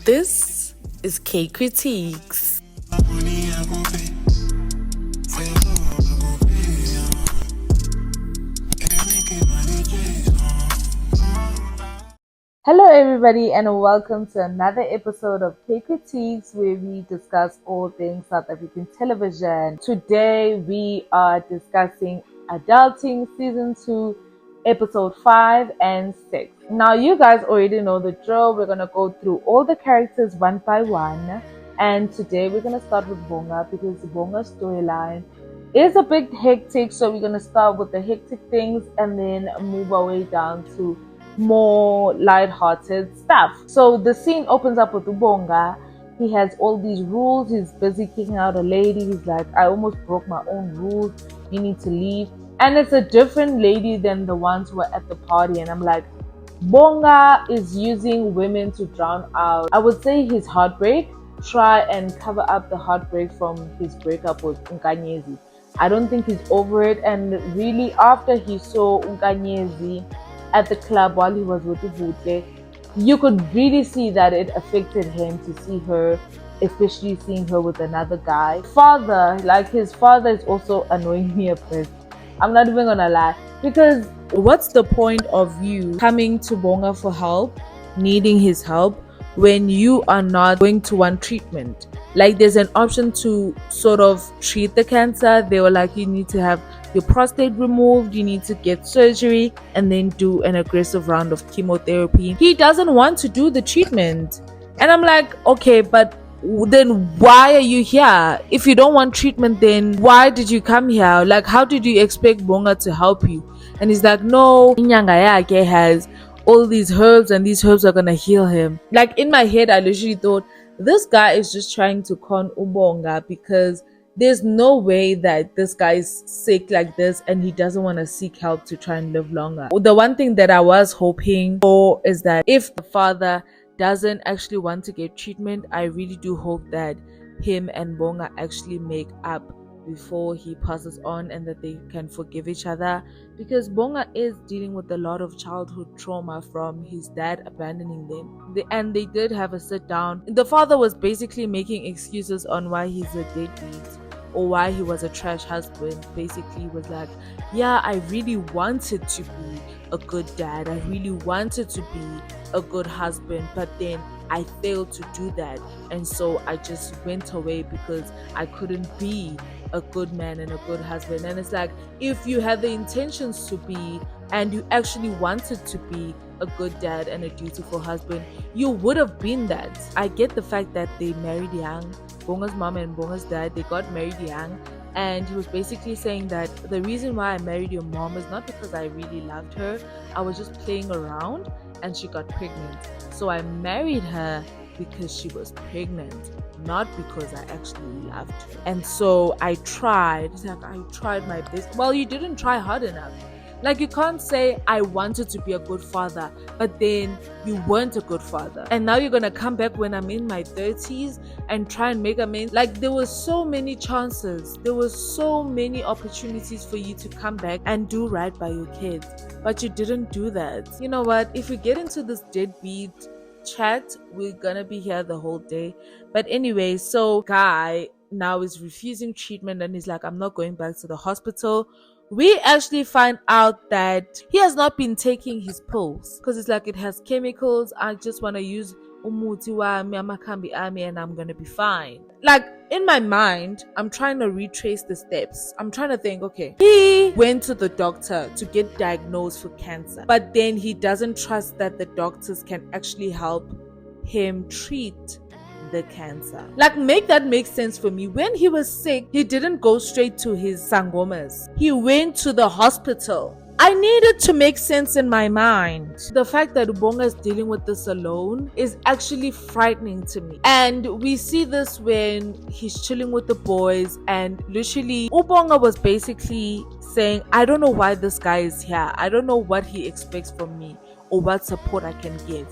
This is Kay Kritiques. Hello everybody and welcome to another episode of Kay Kritiques, where we discuss all things South African television. Today we are discussing Adulting Season 2, Episode 5 and 6. Now you guys already know the drill. We're going to go through all the characters one by one, and today we're going to start with Bonga because Bonga's storyline is a bit hectic. So we're going to start with the hectic things and then move our way down to more light-hearted stuff. So the scene opens up with Bonga. He has all these rules. He's busy kicking out a lady. He's like, I almost broke my own rules. You need to leave. And it's a different lady than the ones who were at the party. And I'm like, Bonga is using women to drown out, I would say, his heartbreak. Try and cover up the heartbreak from his breakup with Nkanyezi. I don't think he's over it. And really, after he saw Nkanyezi at the club while he was with Vuyani, you could really see that it affected him to see her, especially seeing her with another guy. His father is also annoying me a bit. I'm not even gonna lie, because what's the point of you coming to Bonga for help, needing his help, when you are not going to want treatment? Like, there's an option to sort of treat the cancer. They were like, you need to have your prostate removed, you need to get surgery, and then do an aggressive round of chemotherapy. He doesn't want to do the treatment. And I'm like, okay, but then why are you here? If you don't want treatment, then why did you come here? Like, how did you expect Bonga to help you? And he's like, no, Nyanga yake has all these herbs and these herbs are gonna heal him. Like, in my head, I literally thought, this guy is just trying to con Bonga, because there's no way that this guy is sick like this and he doesn't want to seek help to try and live longer. The one thing that I was hoping for is that if the father doesn't actually want to get treatment, I really do hope that him and Bonga actually make up before he passes on, and that they can forgive each other, because Bonga is dealing with a lot of childhood trauma from his dad abandoning them. And they did have a sit down. The father was basically making excuses on why he's a deadbeat or why he was a trash husband. Basically, he was like, yeah, I really wanted to be a good dad, I really wanted to be a good husband, but then I failed to do that, and so I just went away because I couldn't be a good man and a good husband. And it's like, if you had the intentions to be, and you actually wanted to be a good dad and a dutiful husband, you would have been that. I get the fact that they married young. Bonga's mom and Bonga's dad, they got married young, and he was basically saying that the reason why I married your mom is not because I really loved her. I was just playing around and she got pregnant, so I married her because she was pregnant, not because I actually loved her. And so I tried. It's like, I tried my best. Well, you didn't try hard enough. Like, you can't say I wanted to be a good father, but then you weren't a good father. And now you're gonna come back when I'm in my 30s and try and make amends. Like, there were so many chances. There were so many opportunities for you to come back and do right by your kids, but you didn't do that. You know what? If we get into this deadbeat chat, we're gonna be here the whole day. But anyway, so guy now is refusing treatment and he's like, I'm not going back to the hospital. We actually find out that he has not been taking his pills, because it's like, it has chemicals. I just want to use umuti wami, amakhambi ami, and I'm gonna be fine. Like, in my mind, I'm trying to retrace the steps. I'm trying to think, okay, he went to the doctor to get diagnosed for cancer, but then he doesn't trust that the doctors can actually help him treat the cancer. Like, make that make sense for me. When he was sick, he didn't go straight to his sangomas. He went to the hospital. I needed to make sense in my mind. The fact that Bonga is dealing with this alone is actually frightening to me. And we see this when he's chilling with the boys, and literally Bonga was basically saying, I don't know why this guy is here. I don't know what he expects from me or what support I can give.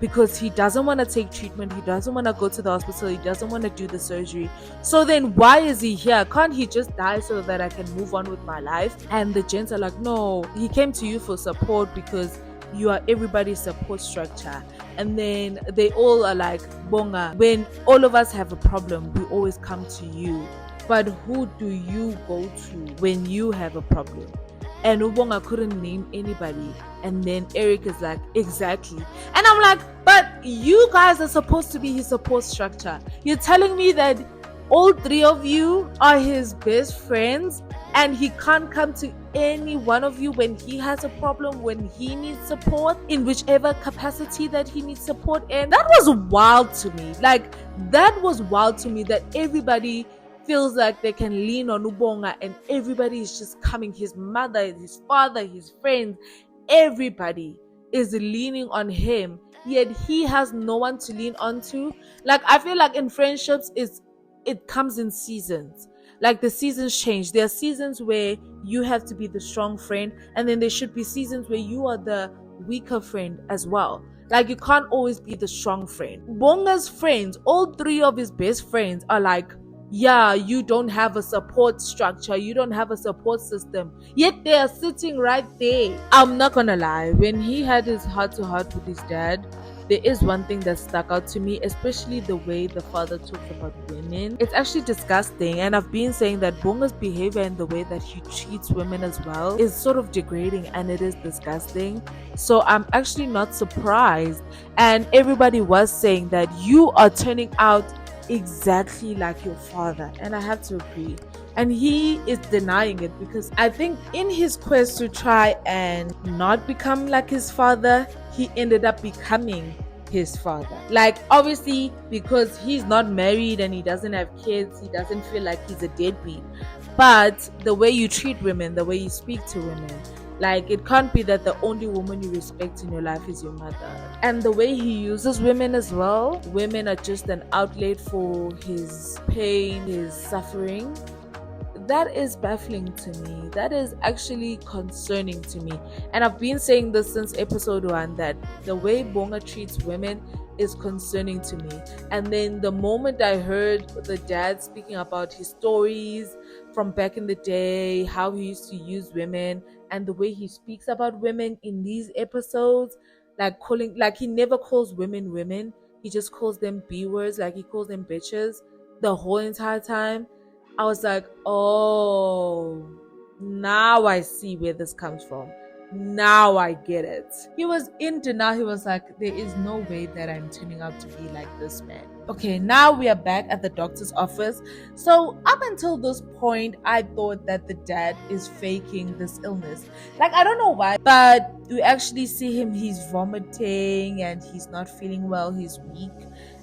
Because he doesn't want to take treatment, he doesn't want to go to the hospital, he doesn't want to do the surgery. So then why is he here? Can't he just die so that I can move on with my life? And the gents are like, no, he came to you for support because you are everybody's support structure. And then they all are like, Bonga, when all of us have a problem, we always come to you. But who do you go to when you have a problem? And Ubonga couldn't name anybody. And then Eric is like, exactly. And I'm like, but you guys are supposed to be his support structure. You're telling me that all three of you are his best friends and he can't come to any one of you when he has a problem, when he needs support, in whichever capacity that he needs support in. That was wild to me. Like, that was wild to me that everybody feels like they can lean on Ubonga and everybody is just coming. His mother, his father, his friends, everybody is leaning on him, yet he has no one to lean on to. Like, I feel like in friendships it comes in seasons. Like, the seasons change. There are seasons where you have to be the strong friend, and then there should be seasons where you are the weaker friend as well. Like, you can't always be the strong friend. Bonga's friends, all three of his best friends, are like, yeah, you don't have a support structure, you don't have a support system, yet they are sitting right there. I'm not gonna lie, when he had his heart-to-heart with his dad, there is one thing that stuck out to me, especially the way the father talks about women. It's actually disgusting, and I've been saying that Bonga's behavior and the way that he treats women as well is sort of degrading, and it is disgusting. So I'm actually not surprised, and everybody was saying that you are turning out exactly like your father, and I have to agree. And he is denying it because I think in his quest to try and not become like his father, he ended up becoming his father. Like, obviously, because he's not married and he doesn't have kids, he doesn't feel like he's a deadbeat. But the way you treat women, the way you speak to women, like, it can't be that the only woman you respect in your life is your mother. And the way he uses women as well, women are just an outlet for his pain, his suffering. That is baffling to me. That is actually concerning to me. And I've been saying this since episode 1, that the way Bonga treats women is concerning to me. And then the moment I heard the dad speaking about his stories from back in the day, how he used to use women, and the way he speaks about women in these episodes, like he never calls women women, he just calls them B words, like he calls them bitches the whole entire time. I was like, oh, now I see where this comes from. Now I get it. He was in denial. He was like, there is no way that I'm turning out to be like this man. Okay, now we are back at the doctor's office. So up until this point, I thought that the dad is faking this illness. Like, I don't know why, but we actually see him, he's vomiting and he's not feeling well, he's weak.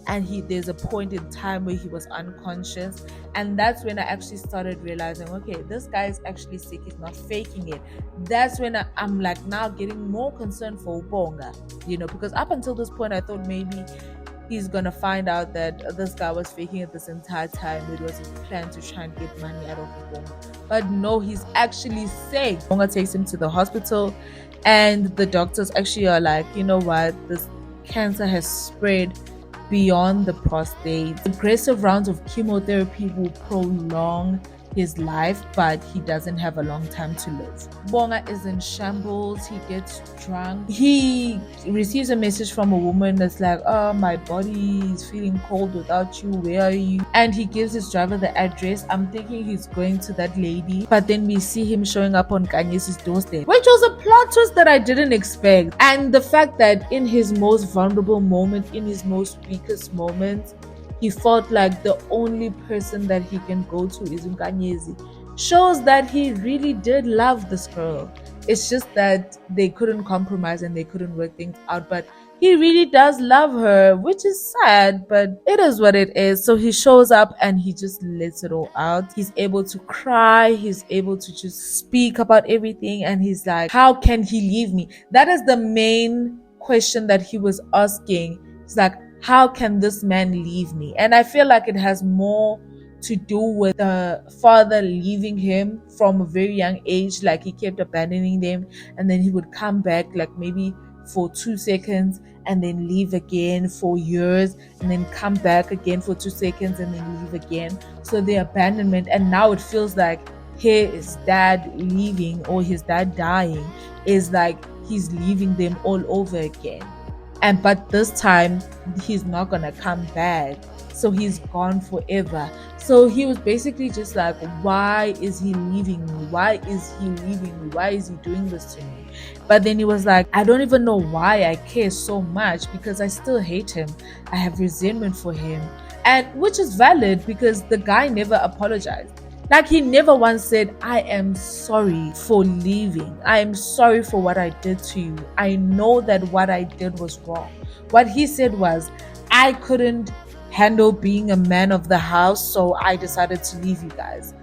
And there's a point in time where he was unconscious, and that's when I actually started realizing, okay, this guy is actually sick, he's not faking it. That's when I'm like now getting more concerned for Bonga, because up until this point I thought maybe he's gonna find out that this guy was faking it this entire time. It was his plan to try and get money out of Bonga, but no, he's actually sick. Bonga takes him to the hospital, and the doctors actually are like, you know what, this cancer has spread beyond the prostate. Aggressive rounds of chemotherapy will prolong his life, but he doesn't have a long time to live. Bonga is in shambles. He gets drunk. He receives a message from a woman that's like, oh, my body is feeling cold without you. Where are you? And he gives his driver the address. I'm thinking he's going to that lady, but then we see him showing up on Kanye's doorstep, which was a plot twist that I didn't expect. And the fact that in his most vulnerable moment, in his most weakest moment, he felt like the only person that he can go to is Nkanyezi, shows that he really did love this girl. It's just that they couldn't compromise and they couldn't work things out, but he really does love her, which is sad, but it is what it is. So he shows up and he just lets it all out. He's able to cry, he's able to just speak about everything, and he's like, how can he leave me? That is the main question that he was asking. He's like, how can this man leave me? And I feel like it has more to do with the father leaving him from a very young age. Like, he kept abandoning them, and then he would come back like maybe for 2 seconds and then leave again for years, and then come back again for 2 seconds and then leave again. So the abandonment, and now it feels like his dad leaving or his dad dying is like he's leaving them all over again. But this time he's not gonna come back. So he's gone forever. So he was basically just like, why is he leaving me? Why is he leaving me? Why is he doing this to me? But then he was like, I don't even know why I care so much, because I still hate him. I have resentment for him. And which is valid, because the guy never apologized. Like, he never once said, I am sorry for leaving. I am sorry for what I did to you. I know that what I did was wrong. What he said was, I couldn't handle being a man of the house, so I decided to leave you guys.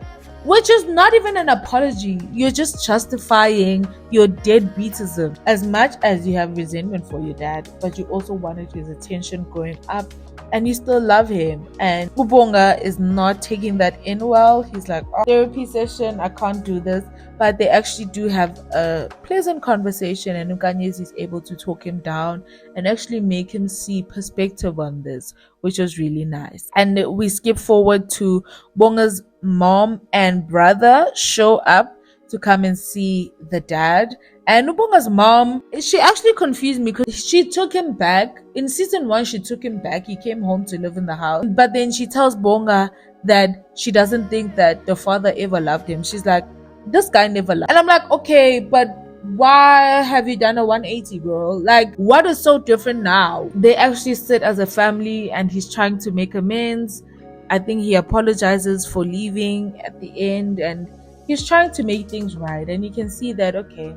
Which is not even an apology. You're just justifying your deadbeatism. As much as you have resentment for your dad, but you also wanted his attention growing up, and you still love him. And Bonga is not taking that in well. He's like, oh, therapy session, I can't do this. But they actually do have a pleasant conversation, and Nkanyezi is able to talk him down and actually make him see perspective on this, which was really nice. And we skip forward to Bonga's mom and brother show up to come and see the dad. And Ubonga's mom, she actually confused me, because she took him back. In season 1, she took him back. He came home to live in the house. But then she tells Bonga that she doesn't think that the father ever loved him. She's like, this guy never loved. And I'm like, okay, but why have you done a 180, girl? Like, what is so different now? They actually sit as a family, and he's trying to make amends. I think he apologizes for leaving at the end, and he's trying to make things right. And you can see that, okay,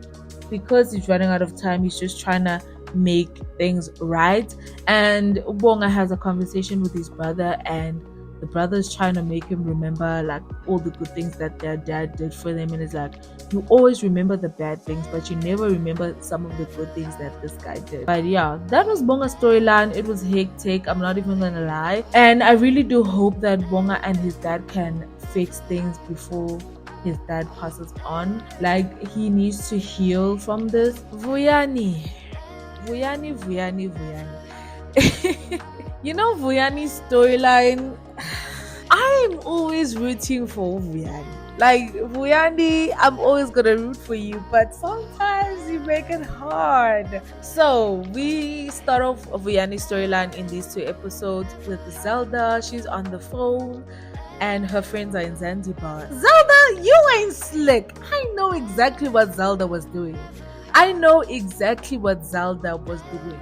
because he's running out of time, he's just trying to make things right. And Bonga has a conversation with his brother, and the brother's trying to make him remember like all the good things that their dad did for them. And it's like, you always remember the bad things, but you never remember some of the good things that this guy did. But yeah, that was Bonga's storyline. It was hectic, I'm not even gonna lie. And I really do hope that Bonga and his dad can fix things before his dad passes on. Like, he needs to heal from this. Vuyani. You know, Vuyani's storyline, I'm always rooting for Vuyani. Like, Vuyani, I'm always gonna root for you, but sometimes you make it hard. So we start off Vuyani's storyline in these 2 episodes with Zelda. She's on the phone, and her friends are in Zanzibar. Zelda, you ain't slick. I know exactly what Zelda was doing.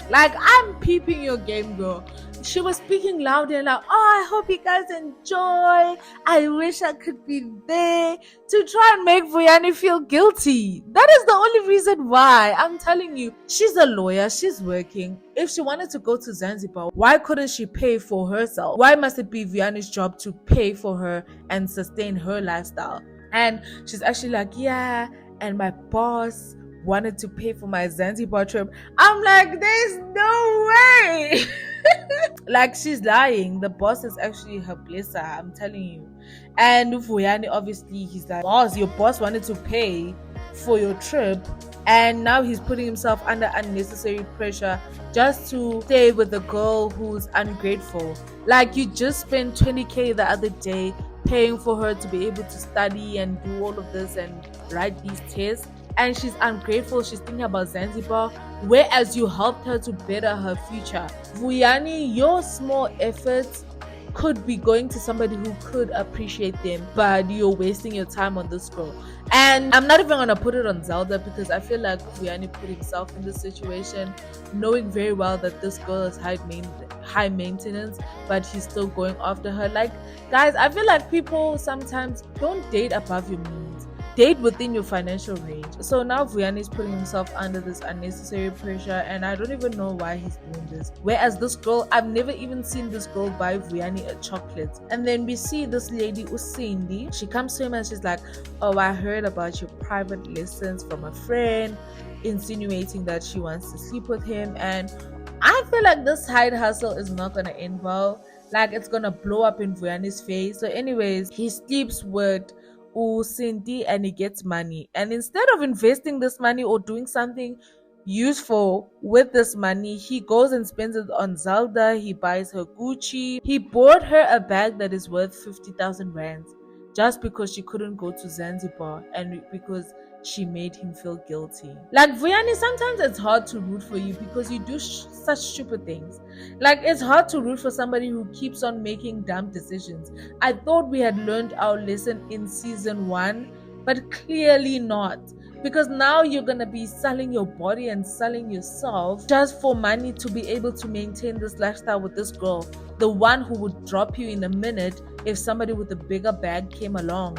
Like, I'm peeping your game, girl. She was speaking loud and like, oh, I hope you guys enjoy. I wish I could be there, to try and make Vuyani feel guilty. That is the only reason why. I'm telling you, she's a lawyer, she's working. If she wanted to go to Zanzibar, why couldn't she pay for herself? Why must it be Vuyani's job to pay for her and sustain her lifestyle? And she's actually like, yeah, and my boss wanted to pay for my Zanzibar trip. I'm like, there's no way. Like, she's lying. The boss is actually her blesser, I'm telling you. And Vuyani, obviously, he's like, boss, your boss wanted to pay for your trip, and now he's putting himself under unnecessary pressure just to stay with a girl who's ungrateful. Like, you just spent 20k the other day paying for her to be able to study and do all of this and write these tests, and she's ungrateful. She's thinking about Zanzibar, whereas you helped her to better her future. Vuyani, your small efforts could be going to somebody who could appreciate them, but you're wasting your time on this girl. And I'm not even gonna put it on Zelda, because I feel like Vuyani put himself in this situation knowing very well that this girl is high maintenance, but he's still going after her. Like, guys, I feel like people sometimes don't date above your means. Date within your financial range. So now Vuyani is putting himself under this unnecessary pressure, and I don't even know why he's doing this. Whereas this girl, I've never even seen this girl buy Vuyani a chocolate. And then we see this lady, Usindi. She comes to him and she's like, oh, I heard about your private lessons from a friend, insinuating that she wants to sleep with him. And I feel like this side hustle is not gonna end well. Like, it's gonna blow up in Vuyani's face. So anyways, he sleeps with Cindy and he gets money, and instead of investing this money or doing something useful with this money, he goes and spends it on Zelda. He buys her Gucci. He bought her a bag that is worth 50,000 rands just because she couldn't go to Zanzibar, and because she made him feel guilty. Like Vuyani, sometimes it's hard to root for you because you do such stupid things. Like it's hard to root for somebody who keeps on making dumb decisions. I thought we had learned our lesson in season 1, but clearly not. Because now you're gonna be selling your body and selling yourself just for money to be able to maintain this lifestyle with this girl, the one who would drop you in a minute if somebody with a bigger bag came along.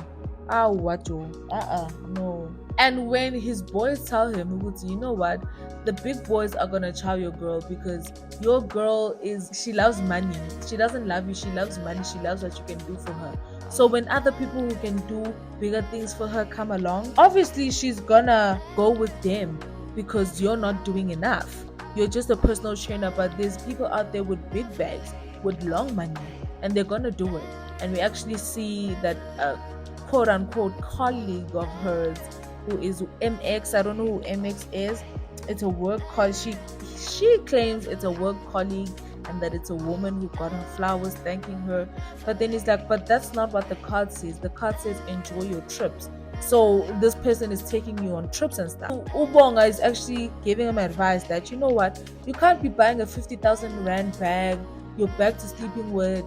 Ah, what? No. And when his boys tell him, you know what, the big boys are gonna chow your girl because your girl she loves money. She doesn't love you, she loves money, she loves what you can do for her. So when other people who can do bigger things for her come along, obviously she's gonna go with them because you're not doing enough. You're just a personal trainer, but there's people out there with big bags, with long money, and they're gonna do it. And we actually see that quote-unquote colleague of hers who is MX. I don't know who MX is. It's a work colleague. She claims it's a work colleague and that it's a woman who got her flowers thanking her. But then it's like, but that's not what the card says. The card says enjoy your trips. So this person is taking you on trips and stuff. Bonga is actually giving him advice that, you know what, you can't be buying a 50,000 rand bag. You're back to sleeping with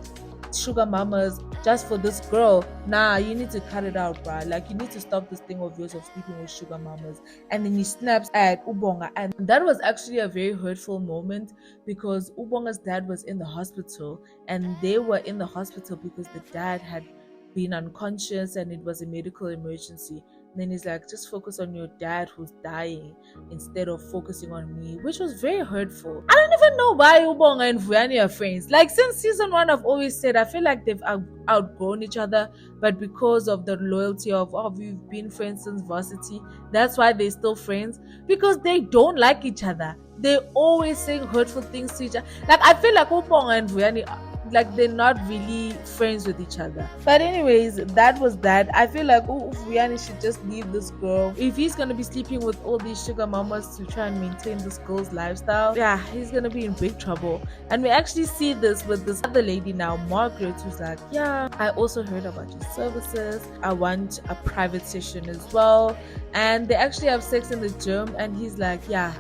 sugar mamas just for this girl. Nah, you need to cut it out, bruh. Like, you need to stop this thing of yours of sleeping with sugar mamas. And then he snaps at Ubonga, and that was actually a very hurtful moment because Ubonga's dad was in the hospital, and they were in the hospital because the dad had been unconscious and it was a medical emergency. And then he's like, just focus on your dad who's dying instead of focusing on me, which was very hurtful. I don't even know why Ubonga and Vuyani are friends. Like, since season 1, I've always said I feel like they've outgrown each other, but because of the loyalty of, oh, we've been friends since varsity, that's why they're still friends, because they don't like each other. They're always saying hurtful things to each other. Like, I feel like Ubonga and Vuyani, like, they're not really friends with each other. But anyways, that was that. I feel like Vuyani should just leave this girl. If he's gonna be sleeping with all these sugar mamas to try and maintain this girl's lifestyle, yeah, he's gonna be in big trouble. And we actually see this with this other lady now, Margaret, who's like, yeah, I also heard about your services. I want a private session as well. And they actually have sex in the gym, and he's like, yeah,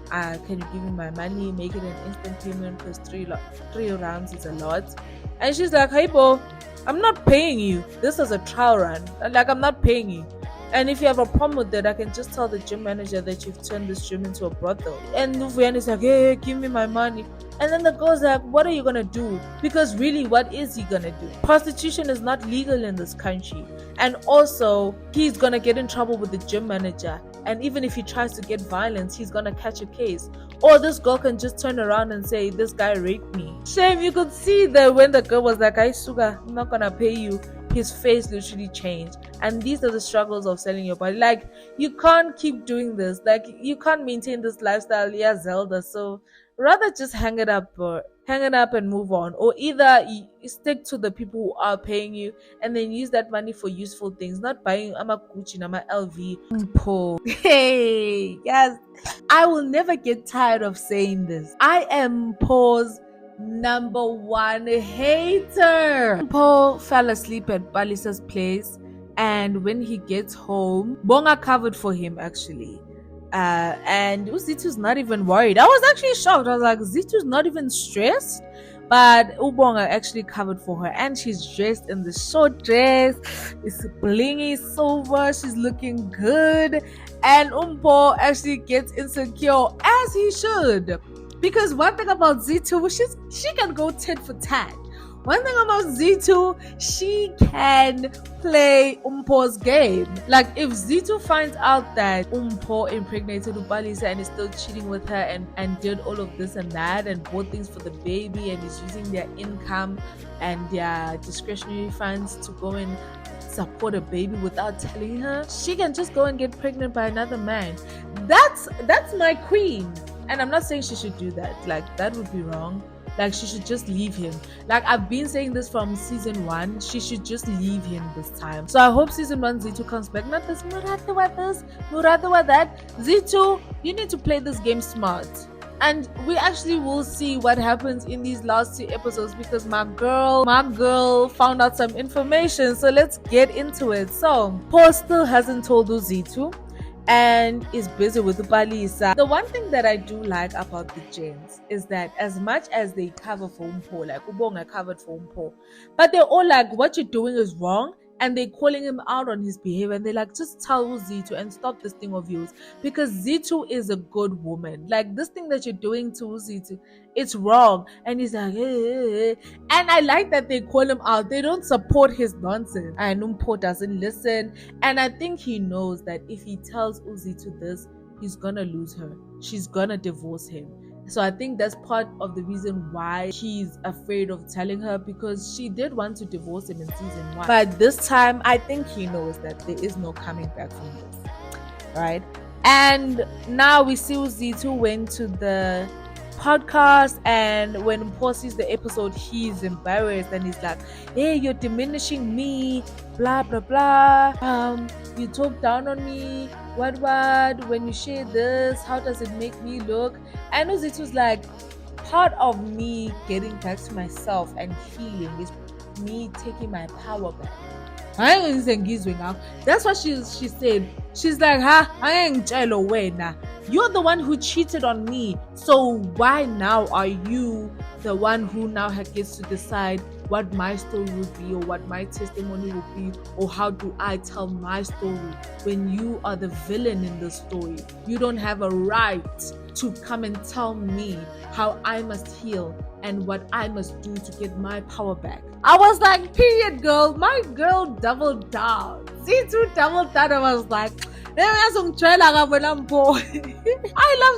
can you give me my money, make it an instant payment because three rounds is a lot. And she's like, hey bro, I'm not paying you, this is a trial run, like I'm not paying you. And if you have a problem with that, I can just tell the gym manager that you've turned this gym into a brothel. And Vuyani is like, hey, give me my money. And then the girl's like, what are you gonna do? Because really, what is he gonna do? Prostitution is not legal in this country. And also, he's gonna get in trouble with the gym manager. And even if he tries to get violence, he's gonna catch a case. Or this girl can just turn around and say, this guy raped me. Shame, you could see that when the girl was like, Suga, I'm not gonna pay you, his face literally changed. And these are the struggles of selling your body. Like, you can't keep doing this. Like, you can't maintain this lifestyle, yeah, Zelda. So rather just hang it up and move on. Or either you stick to the people who are paying you and then use that money for useful things, not buying Gucci, LV, Mpho. Hey, yes, I will never get tired of saying this. I am Mpho's number 1 hater. Mpho fell asleep at Balisa's place, and when he gets home, Bonga covered for him actually. And Zithu's not even worried. I was actually shocked. I was like, Zithu's not even stressed. But Ubonga actually covered for her, and she's dressed in the short dress. It's blingy silver. She's looking good. And Mpho actually gets insecure, as he should. Because one thing about Zithu, she can go tit for tat. One thing about Zithu, she can play Mpho's game. Like, if Zithu finds out that Mpho impregnated Balisa and is still cheating with her and did all of this and that and bought things for the baby and is using their income and their discretionary funds to go and support a baby without telling her, she can just go and get pregnant by another man. That's my queen. And I'm not saying she should do that. Like, that would be wrong. Like, she should just leave him. Like, I've been saying this from season 1. She should just leave him this time. So I hope season 1 Zithu comes back. Not this, Muratawa this, Muratawa that. Zithu, you need to play this game smart. And we actually will see what happens in these last 2 episodes because my girl found out some information. So let's get into it. So, Paul still hasn't told Zithu. and is busy with Upalisa. The one thing that I do like about the gents is that as much as they cover for Mpho, like Ubonga covered for Mpho, but they're all like, what you're doing is wrong, and they're calling him out on his behavior, and they're like, just tell Zithu and stop this thing of yours, because Zithu is a good woman. Like, this thing that you're doing to Zithu, it's wrong. And he's like, and I like that they call him out. They don't support his nonsense. And Mpho doesn't listen, and I think he knows that if he tells Zithu this, he's gonna lose her. She's gonna divorce him. So I think that's part of the reason why he's afraid of telling her, because she did want to divorce him in season 1. But this time, I think he knows that there is no coming back from this, right? And now we see Zithu went to the podcast, and when Mpho sees the episode, he's embarrassed and he's like, hey, you're diminishing me, blah blah blah, you talk down on me, what when you share this, how does it make me look? And Zithu's like, part of me getting back to myself and healing is me taking my power back. That's what she said. She's like, you're the one who cheated on me, so why now are you the one who now gets to decide what my story would be, or what my testimony would be, or how do I tell my story, when you are the villain in the story? You don't have a right to come and tell me how I must heal and what I must do to get my power back. I was like, period, girl. My girl doubled down. Zithu doubled down. I was like, I love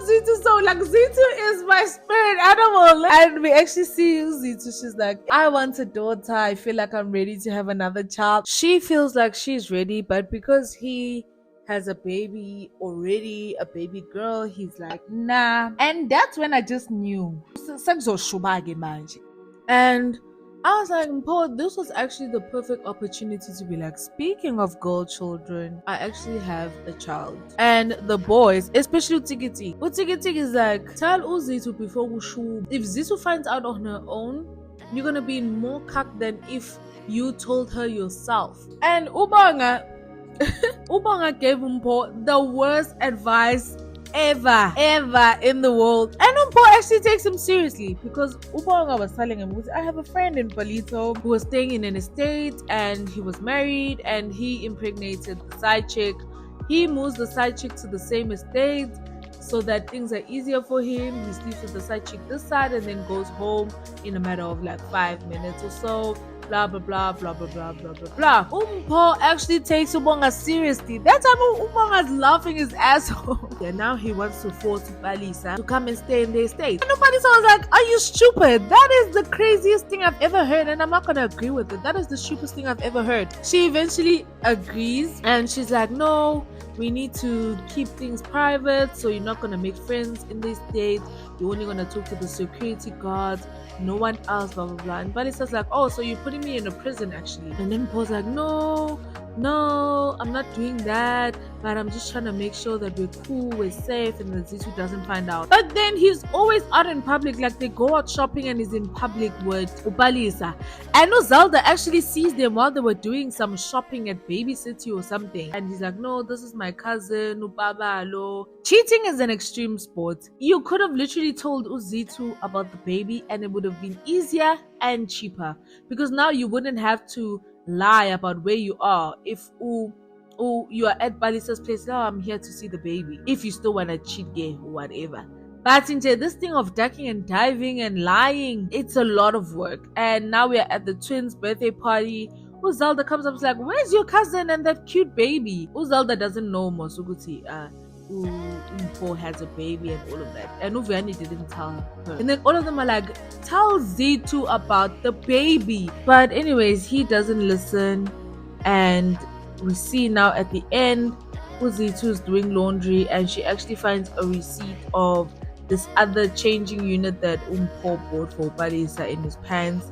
Zithu so. Like, Zithu is my spirit animal. And we actually see Zithu. She's like, I want a daughter. I feel like I'm ready to have another child. She feels like she's ready, but because he has a baby already, a baby girl, he's like, nah. And that's when I just knew. And I was like, Mpho, this was actually the perfect opportunity to be like, speaking of girl children, I actually have a child. And the boys, especially Utikiti is like, tell Zithu before Wushu. If Zithu finds out on her own, you're gonna be in more cuck than if you told her yourself. And Ubonga gave Mpho the worst advice ever in the world. And Mpho actually takes him seriously, because Ubonga was telling him, I have a friend in Palito who was staying in an estate, and he was married, and he impregnated the side chick. He moves the side chick to the same estate so that things are easier for him. He sleeps with the side chick this side and then goes home in a matter of like 5 minutes or so. Blah blah blah blah blah blah blah blah blah. Mpho actually takes Ubonga seriously. That time Ubonga's laughing his ass off. And now he wants to force Palisa to come and stay in the estate. And Palisa was like, are you stupid? That is the craziest thing I've ever heard, and I'm not gonna agree with it. That is the stupidest thing I've ever heard. She eventually agrees, and she's like, no, we need to keep things private, so you're not gonna make friends in this estate. You're only gonna talk to the security guards, no one else, blah blah blah. And Palisa's like, oh, so you're putting me in a prison actually? And then Paul's like, no, I'm not doing that, but I'm just trying to make sure that we're cool, we're safe, and that Zithu doesn't find out. But then he's always out in public, like they go out shopping and he's in public with Upalisa. And Zelda actually sees them while they were doing some shopping at Baby City or something, and he's like, no, this is my cousin Ubaba. Hello. Cheating is an extreme sport. You could have literally told Zithu about the baby, and it would have been easier and cheaper, because now you wouldn't have to lie about where you are. If you are at Balisa's place, oh, I'm here to see the baby, if you still want to cheat gay or whatever. But this thing of ducking and diving and lying, it's a lot of work. And now we are at the twins' birthday party. Zelda comes up and is like, where's your cousin and that cute baby? Zelda doesn't know Mosuguti Mpho has a baby and all of that, and Vuyani didn't tell her. And then all of them are like, tell Zithu about the baby. But anyways, he doesn't listen, and we see now at the end Zithu is doing laundry, and she actually finds a receipt of this other changing unit that Mpho bought for Palisa in his pants,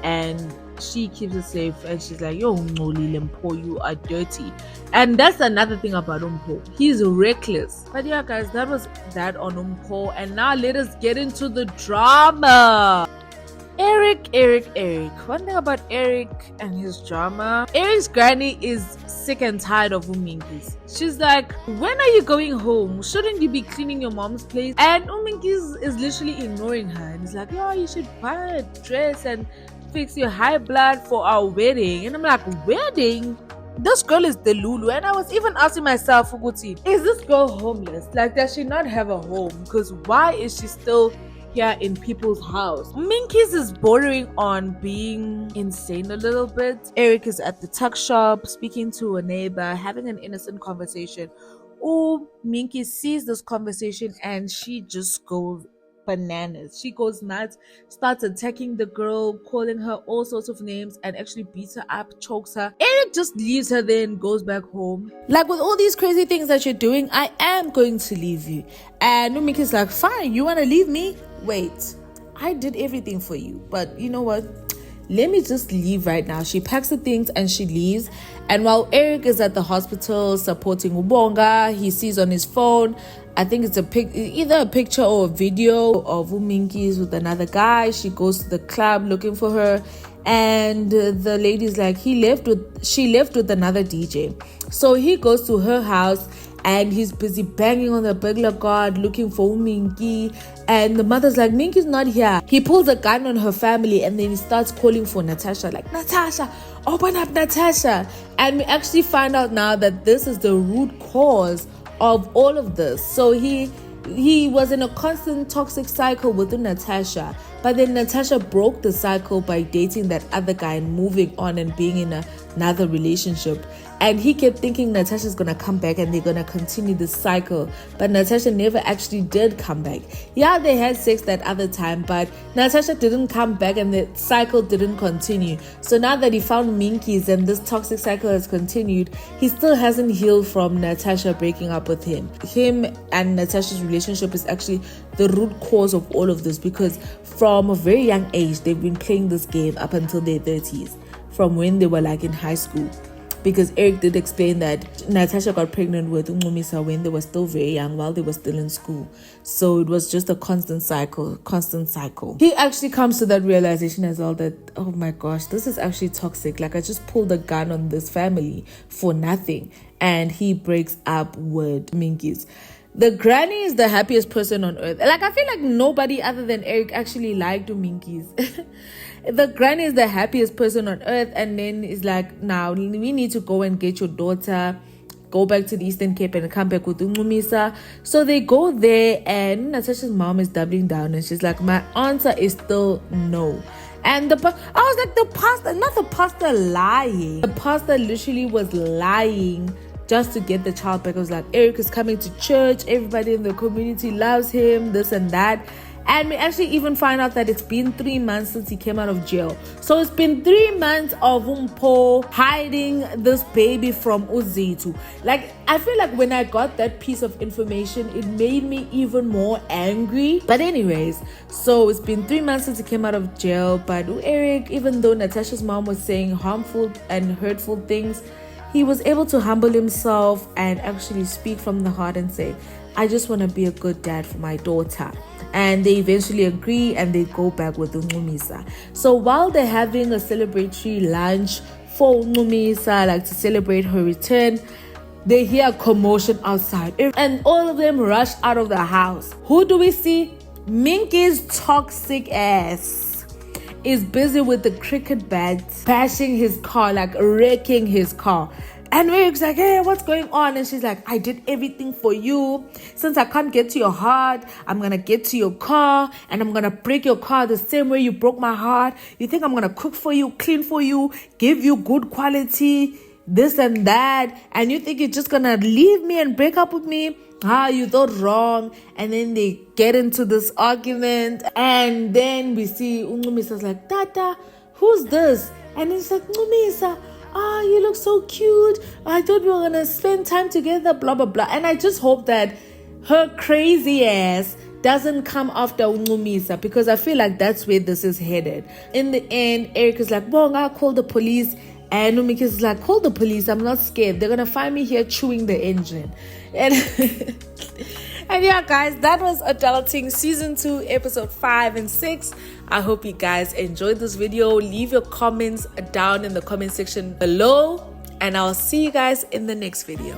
and she keeps it safe, and she's like, yo, Mpho, you are dirty. And that's another thing about Mpho. He's reckless. But yeah, guys, that was that on Mpho. And now let us get into the drama. Eric. One thing about Eric and his drama, Eric's granny is sick and tired of Minky's. She's like, when are you going home? Shouldn't you be cleaning your mom's place? And Minky's is literally ignoring her. And he's like, yo, you should buy a dress and fix your high blood for our wedding. And I'm like, wedding? This girl is the Lulu. And I was even asking myself, Uguti, is this girl homeless? Like, does she not have a home? Because why is she still here in people's house? Minky's is bordering on being insane a little bit. Eric is at the tuck shop speaking to a neighbor, having an innocent conversation. Oh, Minky sees this conversation and she just goes bananas. She goes nuts, starts attacking the girl, calling her all sorts of names, and actually beats her up, chokes her. Eric just leaves her there and goes back home. Like, with all these crazy things that you're doing, I am going to leave you. And Minky's like, fine, you want to leave me? Wait, I did everything for you, but you know what? Let me just leave right now. She packs the things and she leaves. And while Eric is at the hospital supporting Bonga, he sees on his phone, I think it's either a picture or a video of Minky's with another guy. She goes to the club looking for her, and the lady's like, she left with another DJ. So he goes to her house and he's busy banging on the burglar guard looking for Minky. And the mother's like, Minky's not here. He pulls a gun on her family and then he starts calling for Natasha, like, Natasha, open up, Natasha. And we actually find out now that this is the root cause of all of this. So he was in a constant toxic cycle with Natasha, but then Natasha broke the cycle by dating that other guy and moving on and being in another relationship. And he kept thinking Natasha's gonna come back and they're gonna continue this cycle, but Natasha never actually did come back. Yeah, they had sex that other time, but Natasha didn't come back and the cycle didn't continue. So now that he found Minky's and this toxic cycle has continued, he still hasn't healed from Natasha breaking up with him. Him and Natasha's relationship is actually the root cause of all of this, because from a very young age they've been playing this game up until their 30s, from when they were like in high school. Because Eric did explain that Natasha got pregnant with Ncumisa when they were still very young, while they were still in school. So it was just a constant cycle. He actually comes to that realization as well, that, oh my gosh, this is actually toxic. Like, I just pulled a gun on this family for nothing. And he breaks up with Minky's. The granny is the happiest person on earth. Like, I feel like nobody other than Eric actually liked Minky's. The granny is the happiest person on earth, and then is like, now we need to go and get your daughter, go back to the Eastern Cape and come back with Ncumisa. So they go there, and Natasha's mom is doubling down and she's like, my answer is still no. And I was like, the pastor lying. The pastor literally was lying just to get the child back. I was like, Eric is coming to church, everybody in the community loves him, this and that. And we actually even find out that it's been 3 months since he came out of jail. So it's been 3 months of Mpho hiding this baby from Zithu. Like, I feel like when I got that piece of information, it made me even more angry. But anyways, so it's been 3 months since he came out of jail. But Eric, even though Natasha's mom was saying harmful and hurtful things, he was able to humble himself and actually speak from the heart and say, I just want to be a good dad for my daughter. And they eventually agree and they go back with Ncumisa. So while they're having a celebratory lunch for Ncumisa, like to celebrate her return, they hear a commotion outside and all of them rush out of the house. Who do we see? Minky's toxic ass is busy with the cricket bat, bashing his car, like wrecking his car. And Eric's like, hey, what's going on? And she's like, I did everything for you. Since I can't get to your heart, I'm going to get to your car and I'm going to break your car the same way you broke my heart. You think I'm going to cook for you, clean for you, give you good quality, this and that. And you think you're just going to leave me and break up with me? You thought wrong. And then they get into this argument. And then we see Ncumisa like, Tata, who's this? And he's like, Ncumisa, you look so cute. I thought we were going to spend time together, blah, blah, blah. And I just hope that her crazy ass doesn't come after Ncumisa, because I feel like that's where this is headed. In the end, Eric is like, Bonga, call the police. And Ncumisa is like, call the police. I'm not scared. They're going to find me here chewing the engine. And And yeah, guys, that was Adulting Season 2, Episode 5 and 6. I hope you guys enjoyed this video. Leave your comments down in the comment section below. And I'll see you guys in the next video.